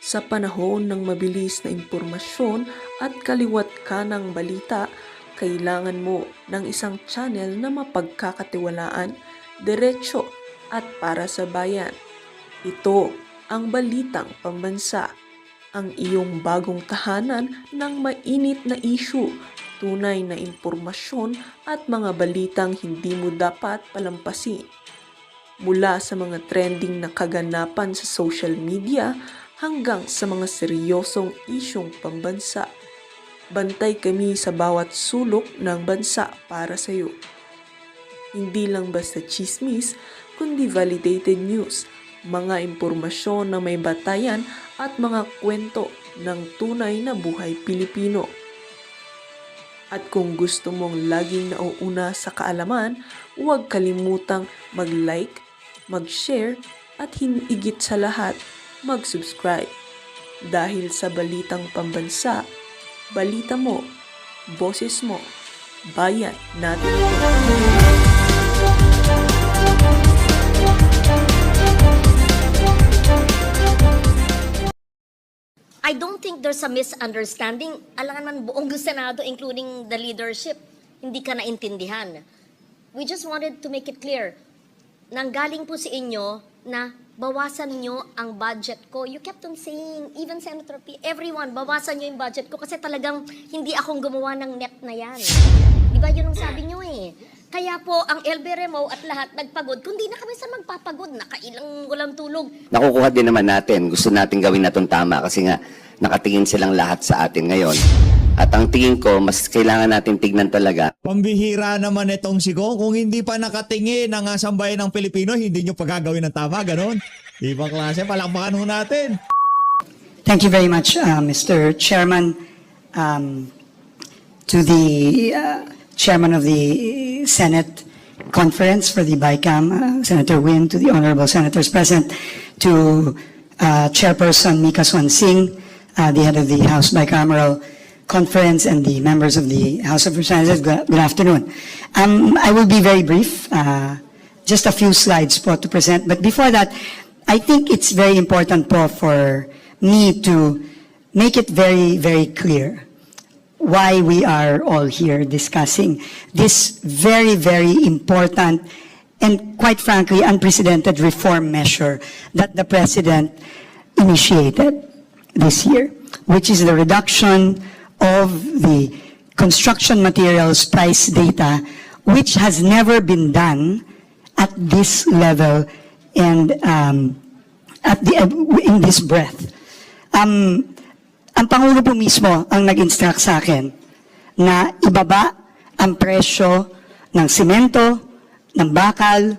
Sa panahon ng mabilis na impormasyon at kaliwat kanang balita, kailangan mo ng isang channel na mapagkakatiwalaan, diretsyo at para sa bayan. Ito ang Balitang Pambansa, ang iyong bagong tahanan ng mainit na issue, tunay na impormasyon at mga balitang hindi mo dapat palampasin. Mula sa mga trending na kaganapan sa social media hanggang sa mga seryosong isyong pambansa. Bantay kami sa bawat sulok ng bansa para sa iyo. Hindi lang basta chismis, kundi validated news, mga impormasyon na may batayan at mga kwento ng tunay na buhay Pilipino. At kung gusto mong laging nauuna sa kaalaman, huwag kalimutang mag-like, mag-share at higit sa lahat, mag-subscribe. Dahil sa Balitang Pambansa, balita mo, boses mo, bayan natin ito. I don't think there's a misunderstanding. Alangan man buong Senado, including the leadership, hindi ka naintindihan. We just wanted to make it clear. Nanggaling po sa inyo na bawasan nyo ang budget ko. You kept on saying, even Senator P, everyone, bawasan nyo yung budget ko kasi talagang hindi akong gumawa ng net na yan. Diba yun ang sabi nyo eh. Kaya po, ang LB Remo at lahat nagpagod, kundi na kami sa magpapagod, nakailang walang tulog. Nakukuha din naman natin. Gusto natin gawin na itong tama kasi nga nakatingin silang lahat sa atin ngayon. At ang tingin ko, mas kailangan natin tignan talaga. Pambihira naman itong si Gong. Kung hindi pa nakatingin ang sambayan ng Pilipino, hindi nyo pagagawin ng tama, ganon. Ibang klase, palakpakan ho natin. Thank you very much, Mr. Chairman. To the Chairman of the Senate Conference for the BICAM, Senator Win, to the Honorable Senators present, to Chairperson Mika Swan Singh, the head of the House Bicameral Conference, and the members of the House of Representatives, good afternoon. I will be very brief, just a few slides po to present. But before that, I think it's very important po for me to make it very, very clear why we are all here discussing this very, very important and quite frankly unprecedented reform measure that the President initiated this year, which is the reduction of the construction materials price data, which has never been done at this level and in this breadth. Ang Pangulo po mismo ang nag-instruct sa akin na ibaba ang presyo ng simento, ng bakal,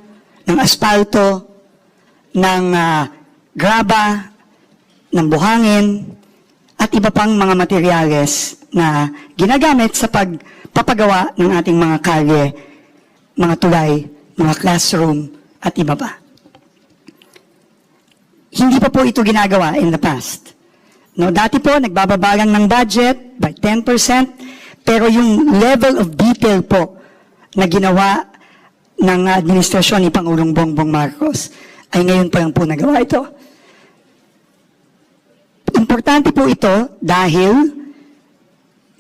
ng asfalto, ng graba, ng buhangin, at iba pang mga materyales na ginagamit sa pagpapagawa ng ating mga kalye, mga tulay, mga classroom, at iba pa. Hindi pa po ito ginagawa in the past. No, dati po, nagbababa lang ng budget by 10%, pero yung level of detail po na ginawa ng administrasyon ni Pangulong Bongbong Marcos ay ngayon pa lang po nagawa ito. Importante po ito dahil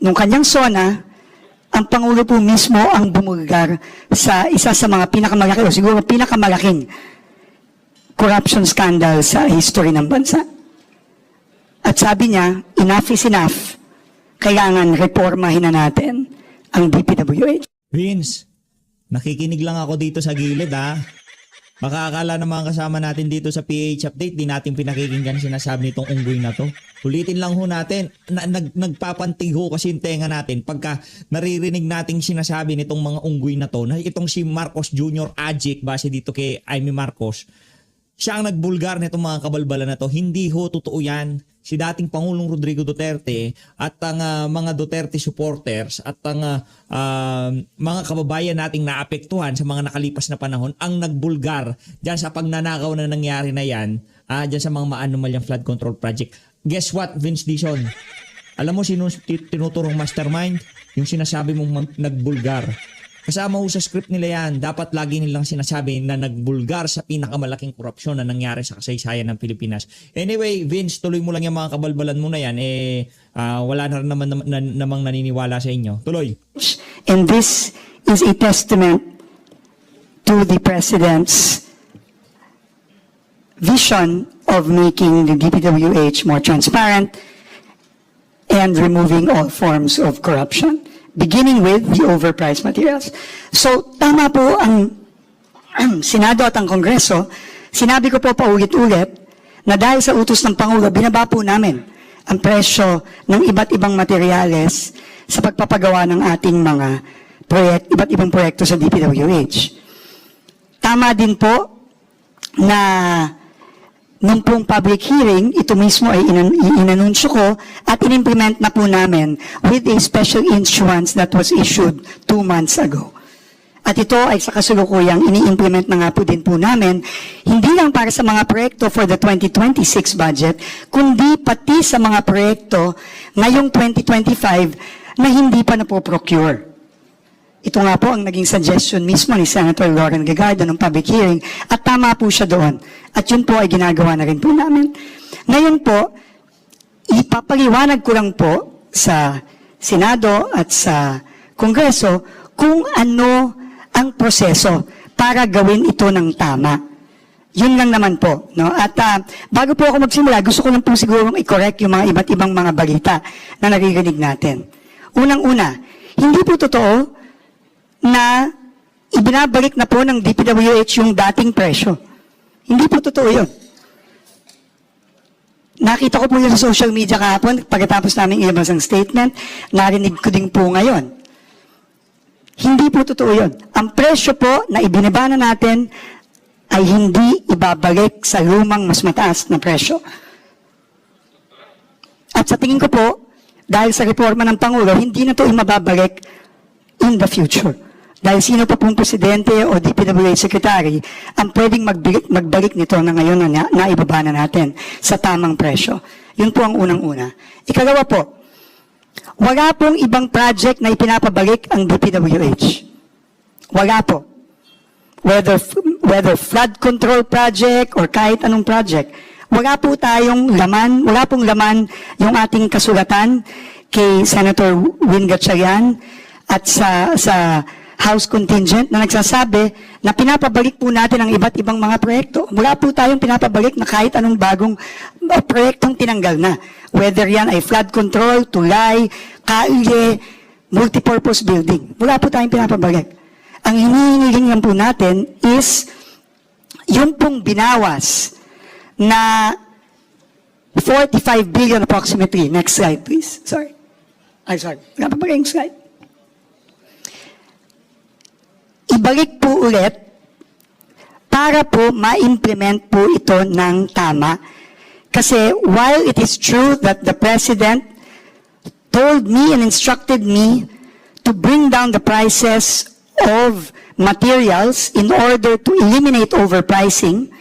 nung kanyang SONA, ang Pangulo po mismo ang bumulgar sa isa sa mga pinakamalaki o siguro pinakamalaking corruption scandal sa history ng bansa. At sabi niya, enough is enough. Kailangan reformahin na natin ang DPWH. Vince, nakikinig lang ako dito sa gilid ha. Baka akala ng mga kasama natin dito sa PH Update, di natin pinakikinggan sinasabi nitong unggoy na to. Ulitin lang ho natin, nagpapantig ho kasi yung tenga natin pagka naririnig nating sinasabi nitong mga unggoy na to, na itong si Marcos Jr. Ajik, base dito kay Amy Marcos, siya ang nagbulgar nitong mga kabalbala na to. Hindi ho totoo yan. Si dating Pangulong Rodrigo Duterte at ang mga Duterte supporters at ang mga kababayan nating naapektuhan sa mga nakalipas na panahon ang nagbulgar dyan sa pagnanakaw na nangyari na yan dyan sa mga maanumalyang flood control project. Guess what, Vince Dizon? Alam mo sino tinuturong mastermind? Yung sinasabi mong nagbulgar. Kasama ho sa script nila yan. Dapat lagi nilang sinasabi na nagbulgar sa pinakamalaking korupsyon na nangyari sa kasaysayan ng Pilipinas. Anyway, Vince, tuloy mo lang yung mga kabalbalan mo na yan. Wala na rin namang naniniwala sa inyo. Tuloy. And this is a testament to the President's vision of making the DPWH more transparent and removing all forms of corruption, beginning with the overpriced materials. So, tama po ang Senado at ang Kongreso. Sinabi ko po paulit-ulit na dahil sa utos ng Pangulo, binaba po namin ang presyo ng iba't ibang materyales sa pagpapagawa ng ating mga iba't ibang proyekto sa DPWH. Tama din po na nung pong public hearing, ito mismo ay inanunsyo ko at inimplement na po namin with a special issuance that was issued 2 months ago. At ito ay sa kasulukuyang ini-implement na nga po din po namin, hindi lang para sa mga proyekto for the 2026 budget, kundi pati sa mga proyekto ngayong 2025 na hindi pa napoprocure. Ito nga po ang naging suggestion mismo ni Senator Lauren Gagardo ng public hearing at tama po siya doon. At yun po ay ginagawa na rin po namin. Ngayon po, ipapaliwanag ko lang po sa Senado at sa Kongreso kung ano ang proseso para gawin ito ng tama. Yun lang naman po. No? At bago po ako magsimula, gusto ko lang po sigurong i-correct yung mga iba't ibang mga balita na naririnig natin. Unang-una, hindi po totoo na ibinabalik na po ng DPWH yung dating presyo. Hindi po totoo yun. Nakita ko po yun sa social media kahapon, pagkatapos namin ilabas ang statement, narinig ko din po ngayon. Hindi po totoo yun. Ang presyo po na ibinaba na natin ay hindi ibabalik sa lumang mas mataas na presyo. At sa tingin ko po, dahil sa reforma ng Pangulo, hindi na ito imababalik in the future. Dahil sino pa pong presidente o DPWH secretary ang pwedeng magbalik nito na ngayon na naibaba na natin sa tamang presyo. Yun po ang unang-una. Ikalawa po, wala pong ibang project na ipinapabalik ang DPWH. Wala po. Whether flood control project or kahit anong project, wala po tayong laman, wala pong laman yung ating kasulatan kay Senator Win Gatchalian at sa House contingent na nagsasabi na pinapabalik po natin ang iba't ibang mga proyekto. Wala po tayong pinapabalik na kahit anong bagong proyektong tinanggal na. Whether yan ay flood control, tulay, kaile, multipurpose building. Wala po tayong pinapabalik. Ang hinihingi lang po natin is yung pong binawas na 45 billion approximately. Next slide, please. Sorry. Wala pa ba kayong slide? Ibalik po ulit para po ma-implement po ito ng tama. Kasi while it is true that the President told me and instructed me to bring down the prices of materials in order to eliminate overpricing,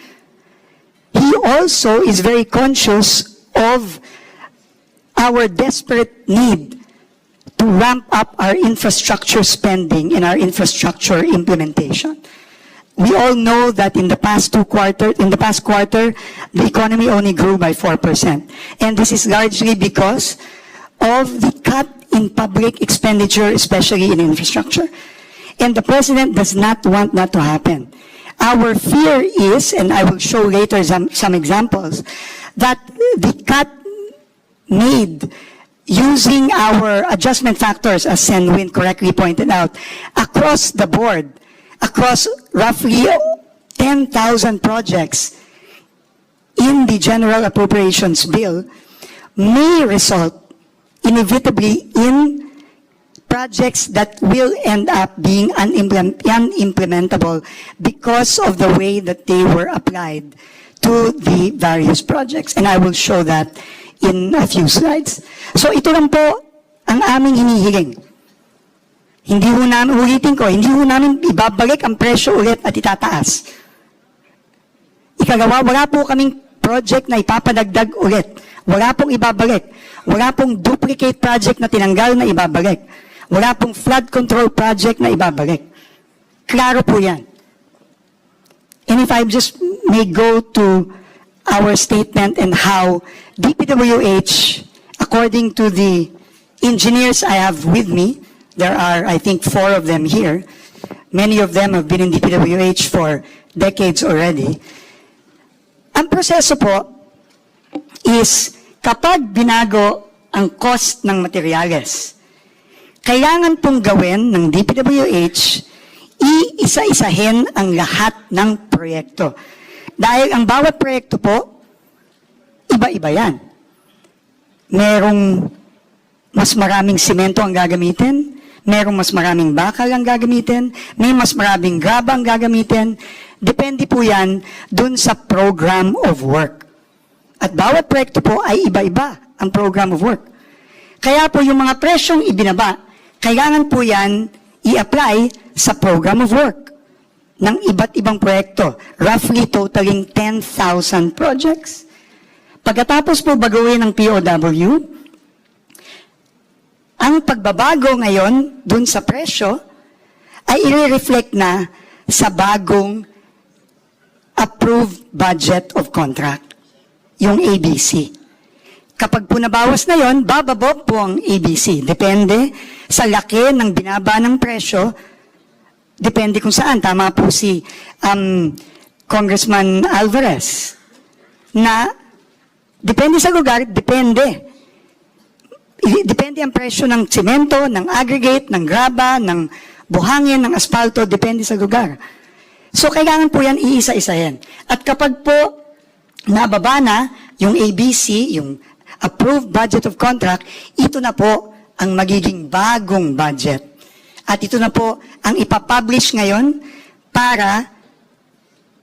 he also is very conscious of our desperate need to ramp up our infrastructure spending and our infrastructure implementation. We all know that in the past quarter, the economy only grew by 4%. And this is largely because of the cut in public expenditure, especially in infrastructure. And the President does not want that to happen. Our fear is, and I will show later some examples, that the cut made using our adjustment factors, as Sen Win correctly pointed out, across the board, across roughly 10,000 projects in the General Appropriations Bill, may result inevitably in projects that will end up being unimplementable because of the way that they were applied to the various projects. And I will show that in a few slides. So ito lang po ang aming hinihiling. Hindi ho namin, ulitin ko, hindi ho namin ibabalik ang presyo ulit at itataas. Ikagawa, wala po kaming project na ipapadagdag ulit. Wala pong ibabalik. Wala pong duplicate project na tinanggal na ibabalik. Wala pong flood control project na ibabalik. Klaro po yan. And if I just may go to our statement and how DPWH, according to the engineers I have with me, there are, I think, 4 of them here. Many of them have been in DPWH for decades already. Ang proseso po is kapag binago ang cost ng materyales, kailangan pong gawin ng DPWH, iisa-isahin ang lahat ng proyekto. Dahil ang bawat proyekto po, iba-iba yan. Merong mas maraming simento ang gagamitin, merong mas maraming bakal ang gagamitin, may mas maraming graba ang gagamitin. Depende po yan dun sa program of work. At bawat proyekto po ay iba-iba ang program of work. Kaya po yung mga presyong ibinaba, kailangan po yan i-apply sa program of work ng iba't ibang proyekto, roughly totaling 10,000 projects. Pagkatapos po baguhin ng POW, ang pagbabago ngayon dun sa presyo ay i-reflect na sa bagong approved budget of contract, yung ABC. Kapag po nabawas na yon, bababa po ang ABC. Depende sa laki ng binaba ng presyo, depende kung saan. Tama po si Congressman Alvarez na depende sa lugar, depende. Depende ang presyo ng semento, ng aggregate, ng graba, ng buhangin, ng asfalto, depende sa lugar. So, kailangan po yan iisa-isahin. At kapag po nababa na yung ABC, yung approved budget of contract, ito na po ang magiging bagong budget. At ito na po ang ipapublish ngayon para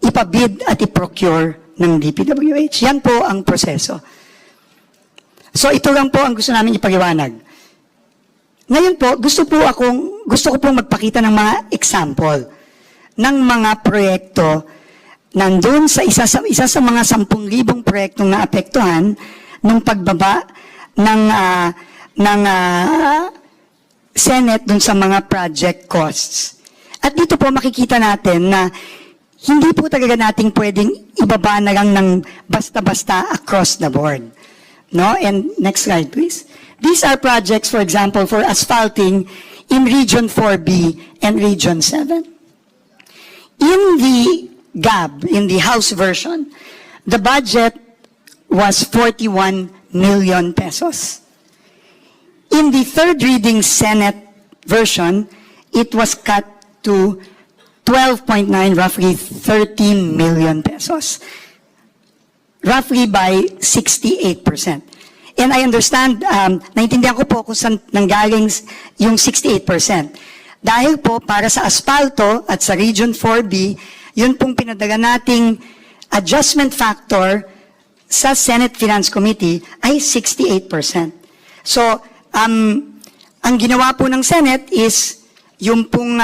ipabid at iprocure ng DPWH. Yan po ang proseso. So ito lang po ang gusto namin ipaliwanag. Ngayon po, gusto ko pong magpakita ng mga example ng mga proyekto nandun sa isa sa mga 10,000 proyektong naapektuhan ng pagbaba ng Senate dun sa mga project costs. At dito po makikita natin na hindi po talaga nating pwedeng ibaba na lang ng basta-basta across the board. No? And next slide, please. These are projects, for example, for asphalting in Region 4B and Region 7. In the GAB, in the House version, the budget was 41 million pesos. In the third reading Senate version, it was cut to 12.9, roughly 13 million pesos. Roughly by 68%. And I understand, naintindihan ko po kung saan nanggaling yung 68%. Dahil po para sa asfalto at sa Region 4B, yun pong pinadala nating adjustment factor sa Senate Finance Committee ay 68%. So, ang ginawa po ng Senate is yung pong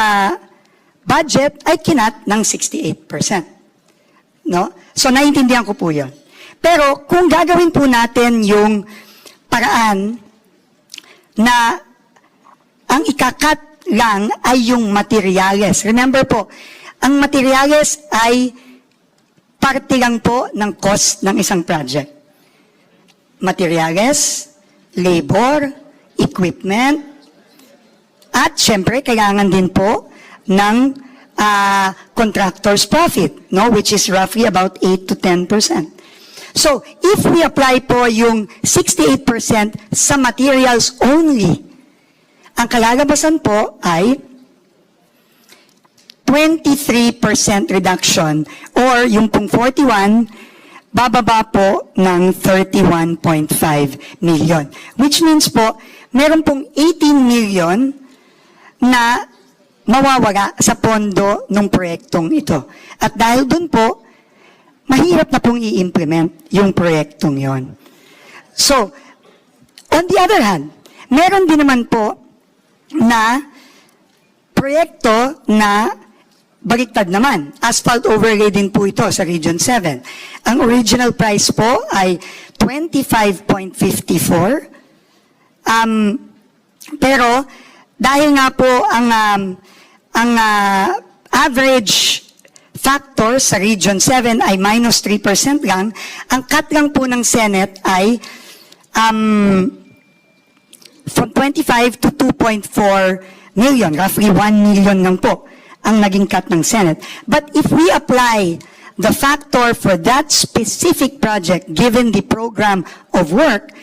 budget ay kinat ng 68%. No? So, naiintindihan ko po yun. Pero kung gagawin po natin yung paraan na ang ikakat lang ay yung materyales. Remember po, ang materyales ay parte lang po ng cost ng isang project. Materyales, labor, equipment, at syempre kailangan din po ng contractor's profit, no, which is roughly about 8 to 10%. So, if we apply po yung 68% sa materials only, ang kalalabasan po ay 23% reduction or yung pong 41, bababa po ng 31.5 million. Which means po, meron pong 18 million na mawawala sa pondo ng proyektong ito. At dahil dun po, mahirap na pong i-implement yung proyektong yon. So, on the other hand, meron din naman po na proyekto na baliktad naman. Asphalt overlay din po ito sa Region 7. Ang original price po ay 25.54. Pero dahil nga po ang average factor sa Region 7 ay minus 3% lang. Ang cut lang po ng Senate ay from 25 to 2.4 million, roughly 1 million lang po ang naging cut ng Senate. But if we apply the factor for that specific project given the program of work,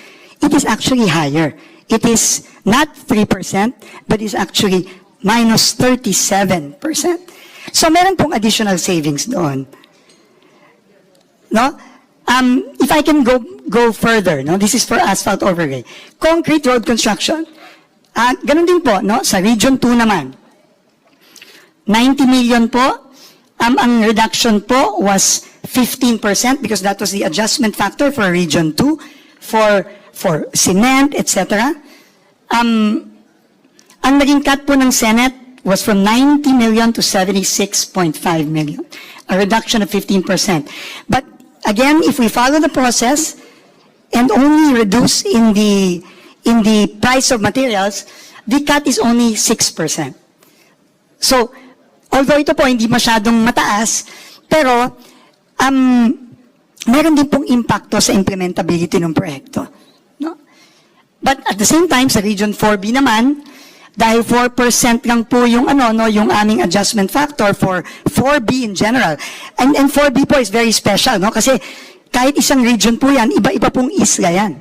it is actually higher. It is not 3%, but is actually minus 37%. So meron pong additional savings doon. No? If I can go further, no? This is for asphalt overlay. Concrete road construction. Ganun din po, no? Sa Region 2 naman. 90 million po. Ang reduction po was 15% because that was the adjustment factor for Region 2 for cement, etc. Ang naging cut po ng Senate was from 90 million to 76.5 million, a reduction of 15%. But again, if we follow the process and only reduce in the price of materials, the cut is only 6%. So, although ito po hindi masyadong mataas, pero meron din pong impacto sa implementability ng proyekto. No? But at the same time, sa Region 4B naman, dahil 4% lang po yung yung aming adjustment factor for 4B in general. And 4B po is very special, no? Kasi kahit isang region po yan, iba-iba pong isla yan.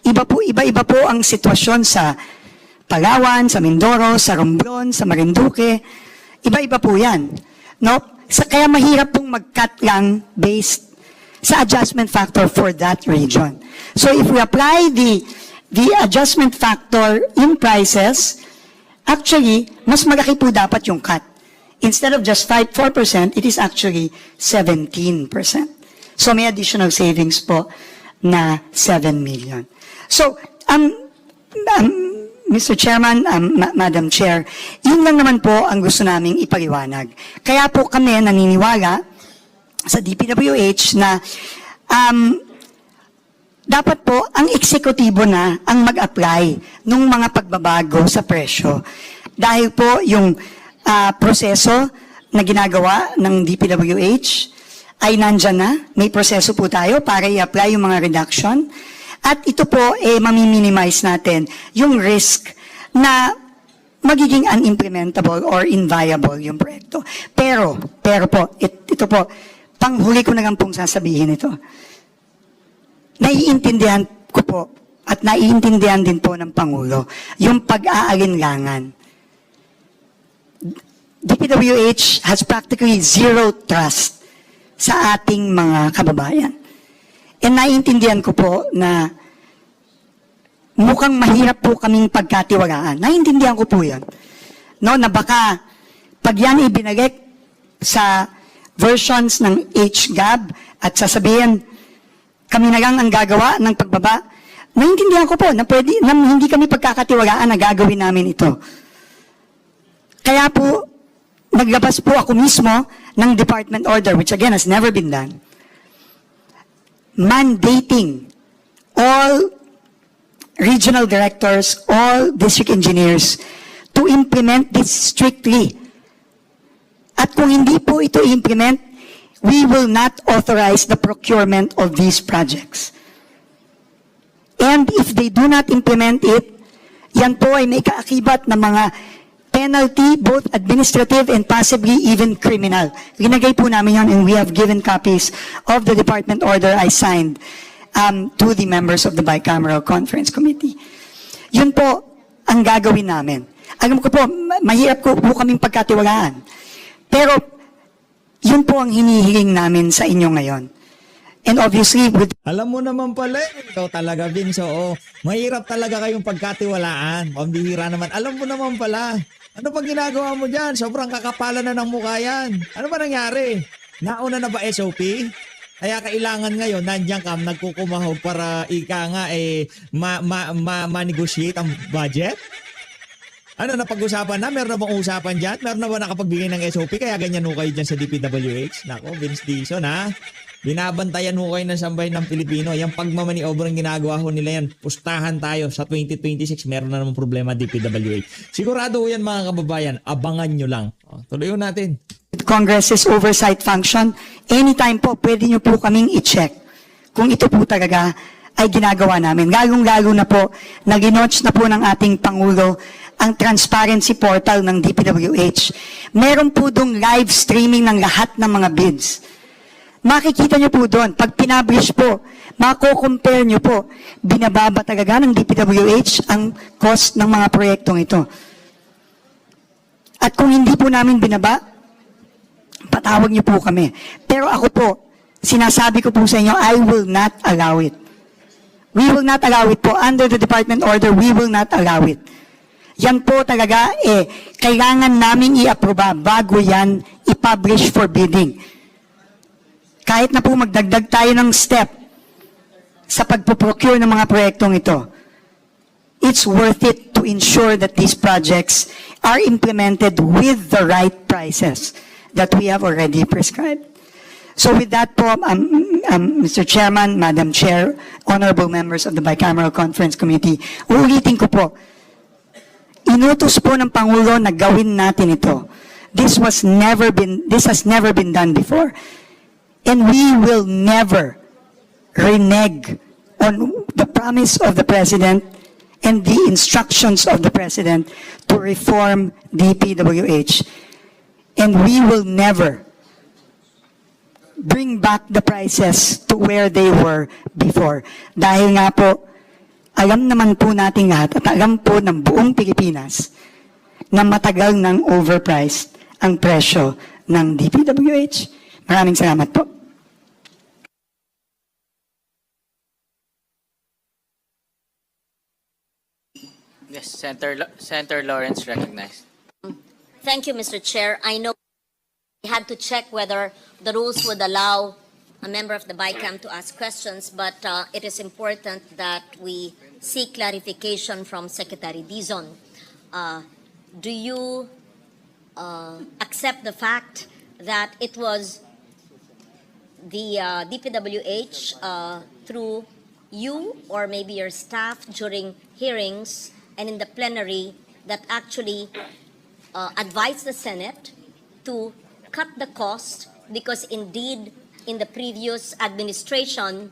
Iba-iba po ang sitwasyon sa Palawan, sa Mindoro, sa Romblon, sa Marinduque. Iba-iba po yan. No? Kaya mahirap pong mag-cut lang based sa adjustment factor for that region. So if we apply the adjustment factor in prices, actually, mas malaki po dapat yung cut. Instead of just 4%, it is actually 17%. So may additional savings po na 7 million. So, Mr. Chairman, Madam Chair, yun lang naman po ang gusto naming ipaliwanag. Kaya po kami naniniwala sa DPWH na dapat po ang eksekutibo na ang mag-apply ng mga pagbabago sa presyo. Dahil po yung proseso na ginagawa ng DPWH ay nandyan na. May proseso po tayo para i-apply yung mga reduction. At ito po, mamiminimize natin yung risk na magiging unimplementable or inviable yung proyekto. Pero po, ito po, panghuli ko na lang pong sasabihin ito. Naiintindihan ko po at naiintindihan din po ng Pangulo yung pag-aalinlangan. DPWH has practically zero trust sa ating mga kababayan. And naiintindihan ko po na mukhang mahirap po kaming pagkatiwalaan. Naiintindihan ko po yan. No, na baka pag yan ibinalik sa versions ng HGAB at sasabihin, kami na lang ang gagawa ng pagbaba. Naiintindihan ko po na hindi kami pagkakatiwalaan na gagawin namin ito. Kaya po, naglabas po ako mismo ng department order, which again has never been done, mandating all regional directors, all district engineers to implement this strictly. At kung hindi po ito implement, we will not authorize the procurement of these projects. And if they do not implement it, yan po ay may kaakibat na mga penalty, both administrative and possibly even criminal. Ginagay po namin yan and we have given copies of the department order I signed to the members of the Bicameral Conference Committee. Yun po ang gagawin namin. Alam ko po, mahirap po kaming pagkatiwalaan. Pero yun po ang hinihiling namin sa inyo ngayon. And obviously, Alam mo naman pala, ikaw talaga, Vince, oo. Mahirap talaga kayong pagkatiwalaan. Pambihira naman. Alam mo naman pala. Ano pang ginagawa mo dyan? Sobrang kakapalan na ng mukha yan. Ano ba nangyari? Nauna na ba SOP? Kaya kailangan ngayon, nandiyan ka, nagkukumahog para ika nga, ma-negotiate ang budget? Ano, napag-usapan na? Meron na bang usapan dyan? Meron na ba nakapagbigay ng SOP? Kaya ganyan ho kayo dyan sa DPWH? Nako, Vince Dizon, ha? Binabantayan ho kayo ng sambahin ng Pilipino. Yung pagmamaniobra ang ginagawa ho nila yan. Pustahan tayo sa 2026. Meron na naman problema DPWH. Sigurado ho yan mga kababayan. Abangan nyo lang. O, tuloy ho natin. Congress's oversight function, anytime po, pwede nyo po kaming i-check kung ito po talaga ay ginagawa namin. Lalong-lalo na po, nag-launch na po ng ating Pangulo ang transparency portal ng DPWH. Meron po dong live streaming ng lahat ng mga bids. Makikita nyo po doon, pag pinablish po, mako-compare nyo po, binababa talaga ng DPWH ang cost ng mga proyektong ito. At kung hindi po namin binaba, patawag nyo po kami. Pero ako po, sinasabi ko po sa inyo, I will not allow it. We will not allow it po. Under the department order, we will not allow it. Yan po talaga, kailangan namin i-aproba bago yan i-publish for bidding. Kahit na po magdagdag tayo ng step sa pagpuprocure ng mga proyektong ito, it's worth it to ensure that these projects are implemented with the right prices that we have already prescribed. So with that po, Mr. Chairman, Madam Chair, honorable members of the Bicameral Conference Committee, uulitin ko po, inutos po ng Pangulo na gawin natin ito. This has never been done before. And we will never renege on the promise of the President and the instructions of the President to reform DPWH. And we will never bring back the prices to where they were before. Dahil nga po, alam naman po natin lahat at alam po ng buong Pilipinas na matagal nang overpriced ang presyo ng DPWH. Maraming salamat po. Yes, Senator Lawrence recognized. Thank you, Mr. Chair. I know we had to check whether the rules would allow a member of the BICAM to ask questions, but it is important that we seek clarification from Secretary Dizon. Do you accept the fact that it was the DPWH through you or maybe your staff during hearings and in the plenary that actually advised the Senate to cut the cost, because indeed in the previous administration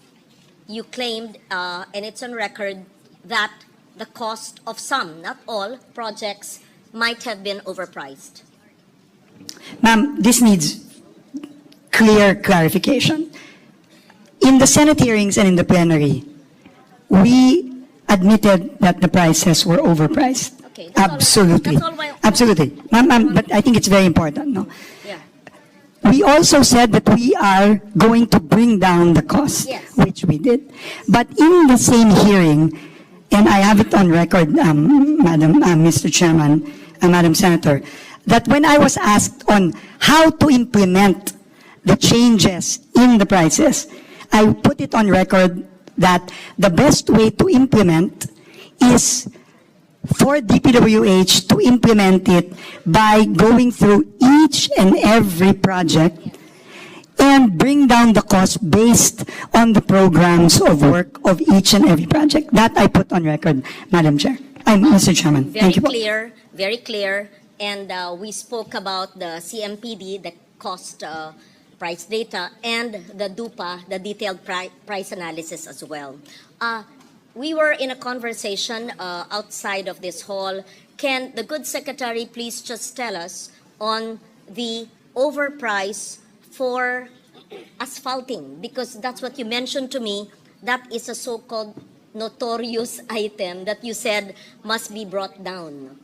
you claimed, and it's on record, that the cost of some, not all, projects might have been overpriced. Ma'am, this needs clear clarification. In the Senate hearings and in the plenary, we admitted that the prices were overpriced. Okay, that's all- Absolutely. that's all why- Absolutely. Ma'am, but I think it's very important, no? Yeah. We also said that we are going to bring down the cost, Yes. which we did. But in the same hearing, and I have it on record, Mr. Chairman, Madam Senator, that when I was asked on how to implement the changes in the prices, I put it on record that the best way to implement is for DPWH to implement it by going through each and every project and bring down the cost based on the programs of work of each and every project. That I put on record, Madam Chair. Mr. Chairman. Very Thank you. clear, very clear. And we spoke about the CMPD, the cost price data, and the DUPA, the detailed price analysis as well. We were in a conversation outside of this hall. Can the good secretary please just tell us on the overprice for asphalting? Because that's what you mentioned to me. That is a so-called notorious item that you said must be brought down.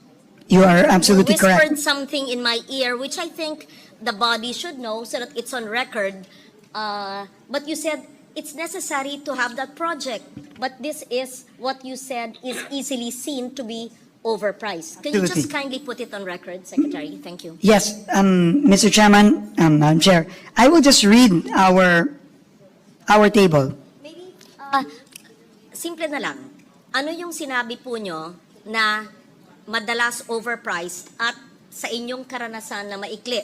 You are absolutely You whispered correct. something in my ear, which I think the body should know so that it's on record. But you said it's necessary to have that project. But this is what you said is easily seen to be overpriced. Can you just Absolutely. kindly put it on record, Secretary? Thank you. Yes, Mr. Chairman, Madam Chair, I will just read our table. Maybe, simple na lang. Ano yung sinabi po nyo na madalas overpriced at sa inyong karanasan na maikli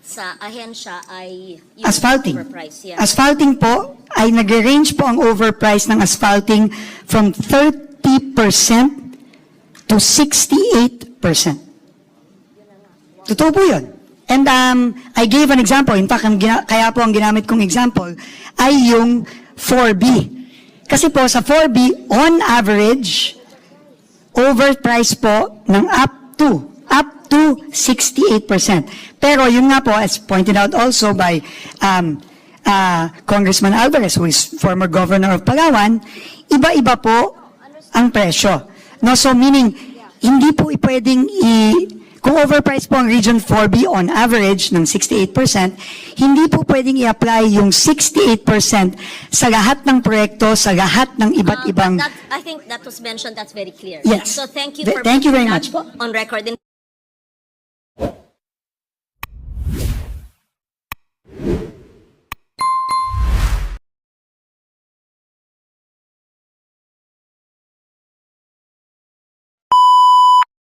sa ahensya ay yung Asphalting. overprice. Yeah. Asphalting po, ay nagre-range po ang overprice ng asphalting from 30% to 68%. Totoo po yun. And I gave an example. In fact, kaya po ang ginamit kong example ay yung 4B. Kasi po sa 4B, on average, overprice po ng up to 68%. Pero yun nga po, as pointed out also by Congressman Alvarez, who is former governor of Palawan, iba-iba po ang presyo. No, so meaning, hindi po pwedeng kung overprice po ang Region 4B on average ng 68%, hindi po pwedeng i-apply yung 68% sa lahat ng proyekto, sa lahat ng iba't ibang... I think that was mentioned, that's very clear. Yes. So thank you Th- for thank you putting very that much po. on record.